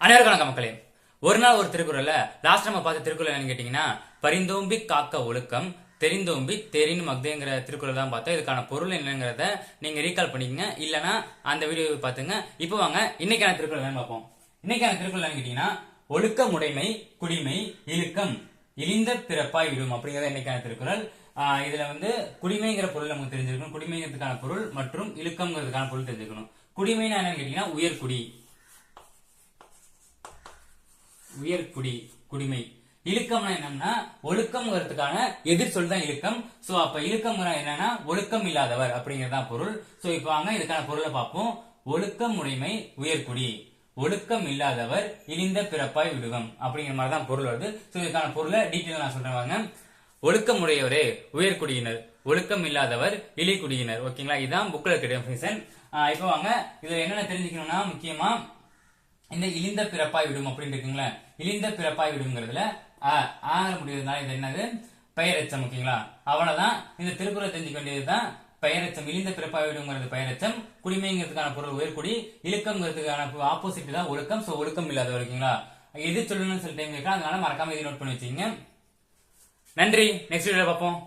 அனைவருக்கும் வணக்கம் மக்களே. ஒரு நாள் ஒரு திருக்குறள்ல லாஸ்ட் நம்ம பார்த்த திருக்குறள் என்னன்னு கேட்டீங்கன்னா, பரிந்தோம்பி காக்க ஒழுக்கம் தெரிந்தோம்பி தெரின்னு மக்தேங்கிற திருக்குறள் தான் பார்த்தோம். இதுக்கான பொருள் என்னங்கிறத நீங்க ரீகால் பண்ணிக்கங்க, இல்லனா அந்த வீடியோவை பார்த்துங்க. இப்போ வாங்க இன்னைக்கான திருக்குறள் என்னன்னு பார்ப்போம். இன்னைக்கான திருக்குறள் என்னன்னு கேட்டீங்கன்னா, ஒழுக்க முடைமை குடிமை இழுக்கம் இழிந்த பிறப்பாய் விடும் அப்படிங்கறத இன்னைக்கான திருக்குறள். இதுல குடிமைங்கிற பொருள் நமக்கு தெரிஞ்சிருக்கணும். குடிமைங்கிறதுக்கான பொருள் மற்றும் இழுக்கம்ங்கிறதுக்கான பொருள் தெரிஞ்சுக்கணும். குடிமைனா என்னன்னு கேட்டீங்கன்னா உயர்குடி, உயர்குடி குடிமை. இழுக்கம்னா என்னன்னா ஒழுக்கம்ங்கிறதுக்கான எதிர் சொல் தான் இழுக்கம். சோ அப்ப இழுக்கம் என்னன்னா ஒழுக்கம் இல்லாதவர் அப்படிங்கறதான் பொருள். சோ இப்ப வாங்க இதுக்கான பொருளை பார்ப்போம். ஒழுக்கம் உடைமை உயர்குடி, ஒழுக்கம் இல்லாதவர் இழிந்த பிறப்பாய் விடுவம் அப்படிங்கிற மாதிரி தான் பொருள் வருது. சோ இதுக்கான பொருளை டீட்டெயில் நான் சொல்றேன் வாங்க. ஒழுக்கம் உடையவரே உயர்குடியினர், ஒழுக்கம் இல்லாதவர் இழிகுடியினர். ஓகேங்களா, இதுதான் புக்ல இருக்க டெஃபினிஷன். இப்ப வாங்க இதுல என்னென்ன தெரிஞ்சுக்கணும்னா, முக்கியமா இந்த இழிந்த பிறப்பாய் விடும் அப்படின்னு இருக்குங்களா, இழிந்த பிறப்பாய் விடுங்கிறதுல முடியுதுனால இது என்னது பெயரெச்சம். ஓகேங்களா, அவ்வளவுதான். இந்த திருக்குறள் தெரிஞ்சுக்க வேண்டியதுதான் பெயரெச்சம். இழிந்த பிறப்பாய் விடுங்கிறது பெயரெச்சம், குடிமைங்கிறதுக்கான பொருள் உயர்குடி, இழுக்கம்ங்கிறதுக்கான ஆப்போசிட் தான் ஒழுக்கம். சோ ஒழுக்கம் இல்லாதவர். ஓகேங்களா, எது சொல்லணும்னு சில டைம் கேட்கலாம், அதனால மறக்காம இதை நோட் பண்ணி வச்சுங்க. நன்றி. நெக்ஸ்ட் வீடியோல பார்ப்போம்.